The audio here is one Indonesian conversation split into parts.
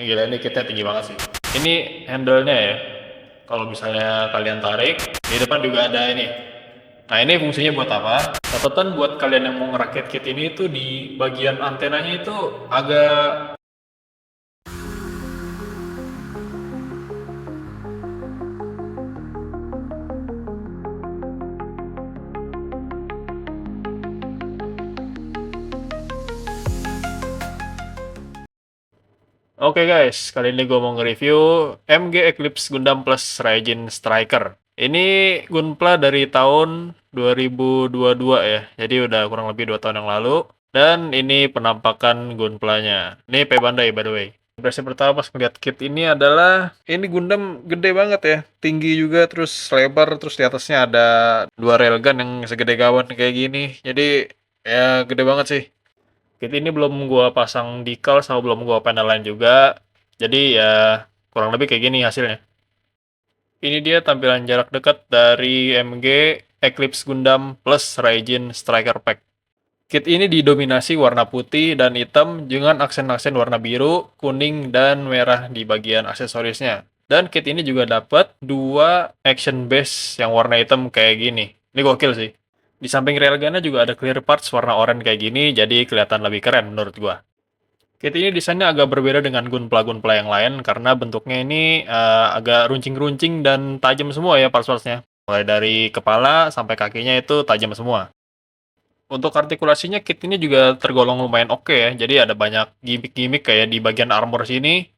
Gila ini kitnya tinggi banget sih. Ini handle-nya ya. Kalau misalnya kalian tarik, di depan juga ada ini. Nah ini fungsinya buat apa? Catatan buat kalian yang mau ngerakit kit ini tuh di bagian antenanya itu agak. Oke guys, kali ini gue mau nge-review MG Eclipse Gundam Plus Raijin Striker. Ini Gunpla dari tahun 2022 ya, jadi udah kurang lebih 2 tahun yang lalu. Dan ini penampakan Gunplanya. Ini P Bandai by the way. Impresi pertama pas ngeliat kit ini adalah, ini Gundam gede banget ya, tinggi juga, terus lebar, terus di atasnya ada dua railgun yang segede gawan kayak gini. Jadi ya gede banget sih. Kit ini belum gua pasang decal sama belum gua panelin juga. Jadi ya kurang lebih kayak gini hasilnya. Ini dia tampilan jarak dekat dari MG Eclipse Gundam Plus Raijin Striker Pack. Kit ini didominasi warna putih dan hitam dengan aksen-aksen warna biru, kuning, dan merah di bagian aksesorisnya. Dan kit ini juga dapat dua action base yang warna hitam kayak gini. Ini gokil sih. Di samping railgunnya juga ada clear parts warna oranye kayak gini, jadi kelihatan lebih keren menurut gua. Kit ini desainnya agak berbeda dengan Gunpla-Gunpla yang lain karena bentuknya ini agak runcing-runcing dan tajam semua ya parts-partsnya. Mulai dari kepala sampai kakinya itu tajam semua. Untuk artikulasinya kit ini juga tergolong lumayan oke ya. Jadi ada banyak gimmick-gimmick kayak di bagian armor sini.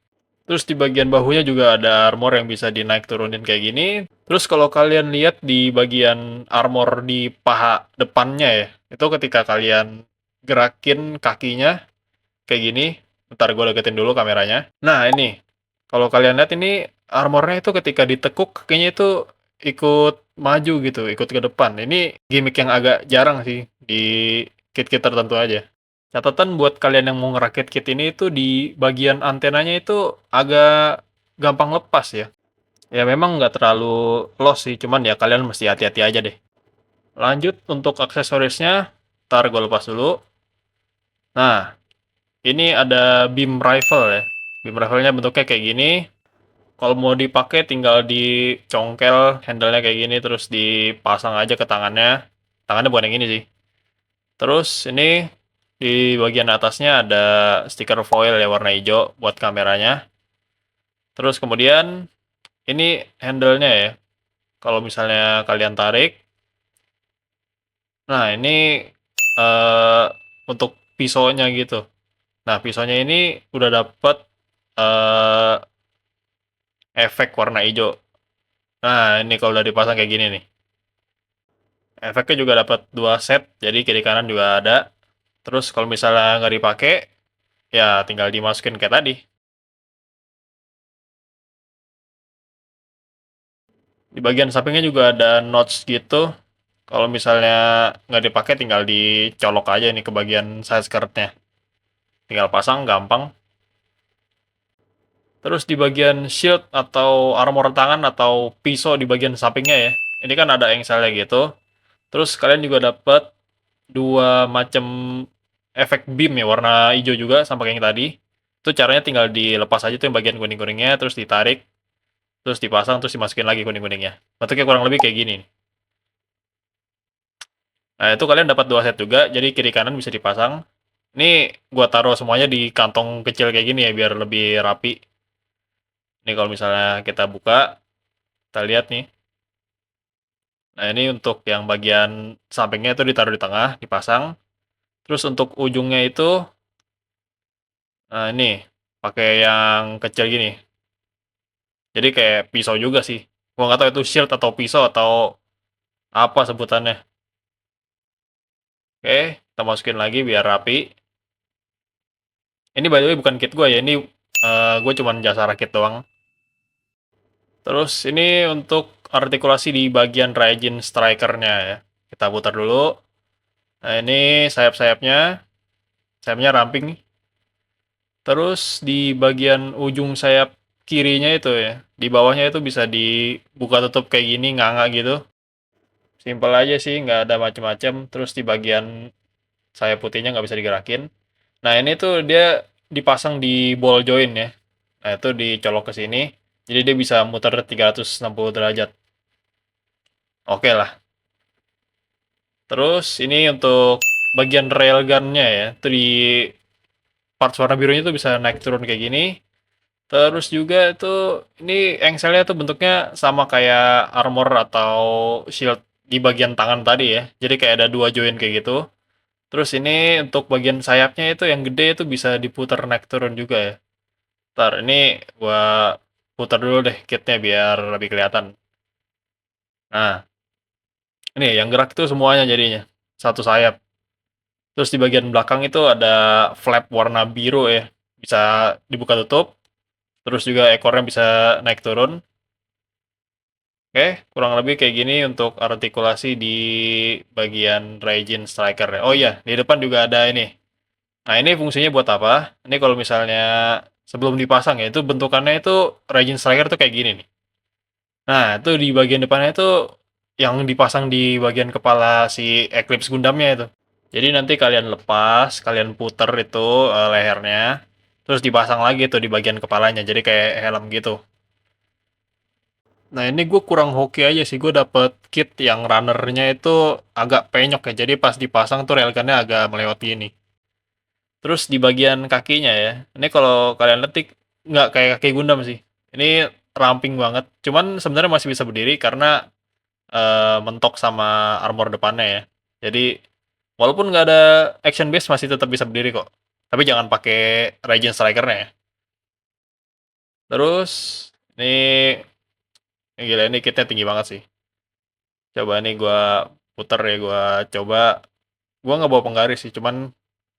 Terus di bagian bahunya juga ada armor yang bisa dinaik turunin kayak gini. Terus kalau kalian lihat di bagian armor di paha depannya ya, itu ketika kalian gerakin kakinya kayak gini. Bentar gue deketin dulu kameranya. Nah ini, kalau kalian lihat ini armornya itu ketika ditekuk kakinya itu ikut maju gitu, ikut ke depan. Ini gimmick yang agak jarang sih di kit-kit tertentu aja. Catatan buat kalian yang mau ngerakit kit ini itu di bagian antenanya itu agak gampang lepas ya. Ya memang nggak terlalu loss sih, cuman ya kalian mesti hati-hati aja deh. Lanjut untuk aksesorisnya, ntar gue lepas dulu. Nah, ini ada beam rifle ya. Beam rifle-nya bentuknya kayak gini. Kalau mau dipakai tinggal dicongkel handle-nya kayak gini terus dipasang aja ke tangannya. Tangannya bukan yang ini sih. Terus ini di bagian atasnya ada stiker foil ya warna hijau buat kameranya. Terus kemudian ini handle-nya ya. Kalau misalnya kalian tarik, nah ini eh, untuk pisaunya gitu. Nah, pisaunya ini udah dapet eh, efek warna hijau. Nah, ini kalau udah dipasang kayak gini nih. Efeknya juga dapat dua set, jadi kiri kanan juga ada. Terus kalau misalnya nggak dipakai, ya tinggal dimasukin kayak tadi. Di bagian sampingnya juga ada notch gitu. Kalau misalnya nggak dipakai, tinggal dicolok aja nih ke bagian side skirtnya. Tinggal pasang, gampang. Terus di bagian shield atau armor tangan atau pisau di bagian sampingnya ya. Ini kan ada engselnya gitu. Terus kalian juga dapat dua macam efek beam ya warna hijau juga sama kayak yang tadi. Itu caranya tinggal dilepas aja tuh yang bagian kuning-kuningnya terus ditarik, terus dipasang terus dimasukin lagi kuning-kuningnya. Bentuknya kurang lebih kayak gini. Nah, itu kalian dapat dua set juga, jadi kiri kanan bisa dipasang. Ini gua taruh semuanya di kantong kecil kayak gini ya biar lebih rapi. Ini kalau misalnya kita buka, kita lihat nih. Nah, ini untuk yang bagian sampingnya itu ditaruh di tengah, dipasang. Terus untuk ujungnya itu, nah ini pakai yang kecil gini. Jadi kayak pisau juga sih. Gua nggak tahu itu shield atau pisau atau apa sebutannya. Oke, kita masukin lagi biar rapi. Ini by the way bukan kit gua ya, ini gue cuman jasa rakit doang. Terus ini untuk artikulasi di bagian Raijin strikernya ya. Kita putar dulu. Nah ini sayap-sayapnya, sayapnya ramping nih. Terus di bagian ujung sayap kirinya itu ya, di bawahnya itu bisa dibuka tutup kayak gini, nganga gitu. Simpel aja sih, nggak ada macam-macam. Terus di bagian sayap putihnya nggak bisa digerakin. Nah ini tuh dia dipasang di ball joint ya. Nah, itu dicolok ke sini. Jadi dia bisa muter 360 derajat. Oke lah. Terus ini untuk bagian railgunnya ya. Itu di parts warna birunya tuh bisa naik turun kayak gini. Terus juga itu ini engselnya tuh bentuknya sama kayak armor atau shield di bagian tangan tadi ya. Jadi kayak ada dua join kayak gitu. Terus ini untuk bagian sayapnya itu yang gede itu bisa diputar naik turun juga ya. Ntar ini gua putar dulu deh kitnya biar lebih kelihatan. Nah, ini yang gerak itu semuanya jadinya. Satu sayap. Terus di bagian belakang itu ada flap warna biru ya. Bisa dibuka tutup. Terus juga ekornya bisa naik turun. Oke, kurang lebih kayak gini untuk artikulasi di bagian Raijin Striker ya. Oh iya, di depan juga ada ini. Nah, ini fungsinya buat apa? Ini kalau misalnya sebelum dipasang ya, itu bentukannya itu Raijin Striker tuh kayak gini nih. Nah, itu di bagian depannya itu yang dipasang di bagian kepala si Eclipse Gundamnya itu. Jadi nanti kalian lepas, kalian puter itu lehernya, terus dipasang lagi tuh di bagian kepalanya, jadi kayak helm gitu. Nah ini gue kurang hoki aja sih, gue dapet kit yang runnernya itu agak penyok ya, jadi pas dipasang tuh railgunnya agak melewati ini. Terus di bagian kakinya ya, ini kalau kalian letik nggak kayak kaki Gundam sih. Ini ramping banget, cuman sebenarnya masih bisa berdiri karena mentok sama armor depannya ya. Jadi walaupun nggak ada action base masih tetap bisa berdiri kok. Tapi jangan pakai Raging Striker-nya ya. Terus ini gila ini kitnya tinggi banget sih. Coba nih gua puter ya, gua coba. Gua nggak bawa penggaris sih, cuman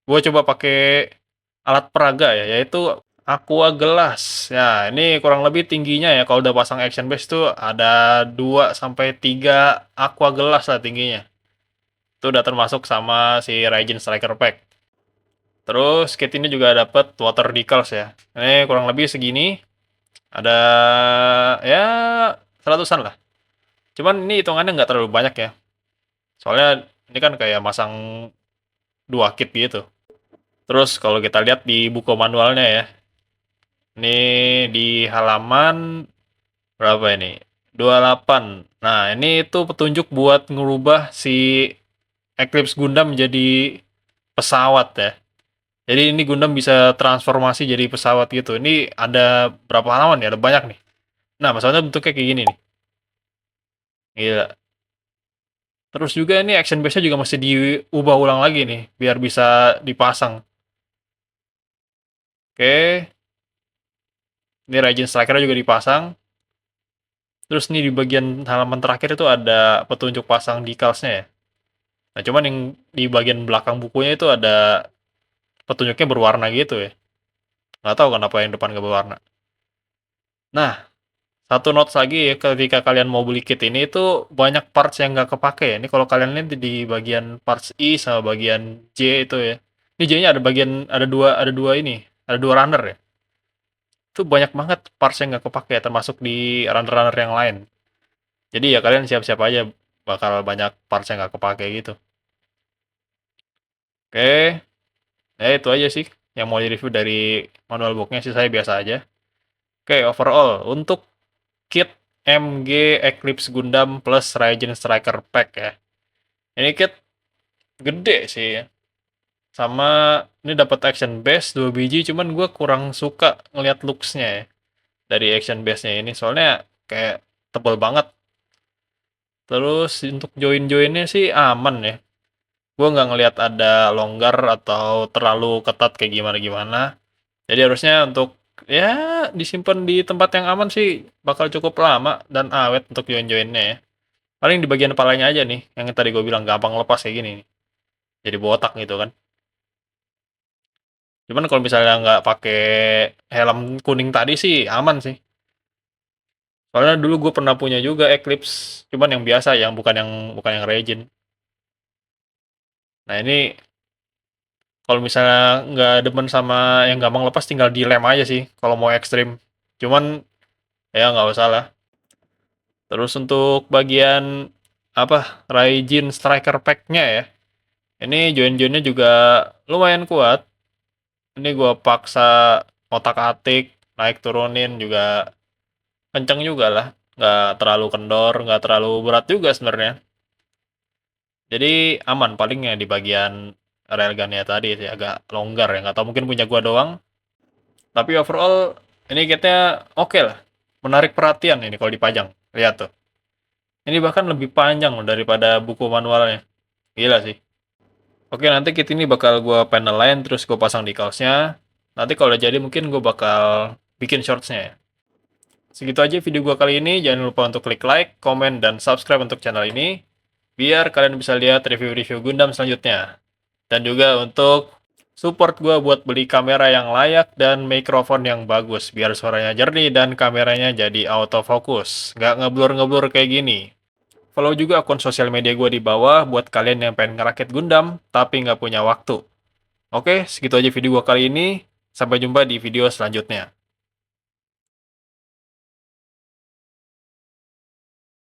gua coba pakai alat peraga ya, yaitu Aqua Gelas. Ya, ini kurang lebih tingginya ya kalau udah pasang action base tuh ada 2 sampai 3 Aqua Gelas lah tingginya. Itu udah termasuk sama si Raijin Striker Pack. Terus kit ini juga dapat water decals ya. Ini kurang lebih segini. Ada ya seratusan lah. Cuman ini hitungannya nggak terlalu banyak ya. Soalnya ini kan kayak masang dua kit gitu. Terus kalau kita lihat di buku manualnya ya. Ini di halaman berapa ini? 28. Nah, ini itu petunjuk buat ngerubah si Eclipse Gundam menjadi pesawat ya. Jadi ini Gundam bisa transformasi jadi pesawat gitu. Ini ada berapa halaman ya? Ada banyak nih. Nah, masalahnya bentuknya kayak gini nih. Gila. Terus juga ini action base-nya juga masih diubah ulang lagi nih, biar bisa dipasang. Oke, ini Raijin Striker juga dipasang. Terus nih di bagian halaman terakhir itu ada petunjuk pasang decalsnya ya. Nah, cuman yang di bagian belakang bukunya itu ada petunjuknya berwarna gitu ya. Nggak tahu kenapa yang depan nggak berwarna. Nah, satu notes lagi ya, ketika kalian mau beli kit ini itu banyak parts yang nggak kepake ya. Ini kalau kalian lihat di bagian parts I sama bagian J itu ya. Ini J-nya ada dua ini, ada dua runner ya. Itu banyak banget parts yang nggak kepake termasuk di runner-runner yang lain. Jadi ya kalian siap-siap aja bakal banyak parts yang nggak kepake gitu. Oke, ya itu aja sih yang mau di-review dari manual booknya sih, saya biasa aja. Oke, overall untuk kit MG Eclipse Gundam plus Raijin Striker Pack ya. Ini kit gede sih ya. Sama ini dapat action base 2 biji, cuman gue kurang suka ngelihat looks-nya ya dari action base-nya ini. Soalnya kayak tebel banget. Terus untuk join-joinnya sih aman ya. Gue nggak ngelihat ada longgar atau terlalu ketat kayak gimana-gimana. Jadi harusnya untuk ya disimpan di tempat yang aman sih bakal cukup lama dan awet untuk join-joinnya ya. Paling di bagian kepalanya aja nih, yang tadi gue bilang gampang lepas kayak gini nih. Jadi botak gitu kan. Cuman kalau misalnya nggak pakai helm kuning tadi sih aman sih. Soalnya dulu gue pernah punya juga Eclipse, cuman yang biasa, yang bukan yang Regin. Nah ini kalau misalnya nggak demen sama yang gampang lepas, tinggal dilem aja sih kalau mau ekstrim. Cuman ya nggak usah lah. Terus untuk bagian apa Raijin Striker Pack-nya ya, ini join-joinnya juga lumayan kuat. Ini gue paksa otak-atik, naik turunin juga kenceng juga lah, nggak terlalu kendor, nggak terlalu berat juga sebenarnya. Jadi aman palingnya di bagian railgunnya tadi sih agak longgar ya, nggak tahu mungkin punya gua doang. Tapi overall ini kitnya oke lah, menarik perhatian ini kalau dipajang. Lihat tuh, ini bahkan lebih panjang loh daripada buku manualnya. Gila sih. Oke, nanti kit ini bakal gua panel line terus gua pasang decalsnya. Nanti kalau udah jadi mungkin gua bakal bikin shortsnya ya. Segitu aja video gua kali ini. Jangan lupa untuk klik like, komen, dan subscribe untuk channel ini. Biar kalian bisa lihat review-review Gundam selanjutnya. Dan juga untuk support gua buat beli kamera yang layak dan mikrofon yang bagus. Biar suaranya jernih dan kameranya jadi autofocus. Nggak ngeblur-ngeblur kayak gini. Follow juga akun sosial media gue di bawah buat kalian yang pengen ngerakit Gundam tapi nggak punya waktu. Oke, segitu aja video gue kali ini. Sampai jumpa di video selanjutnya.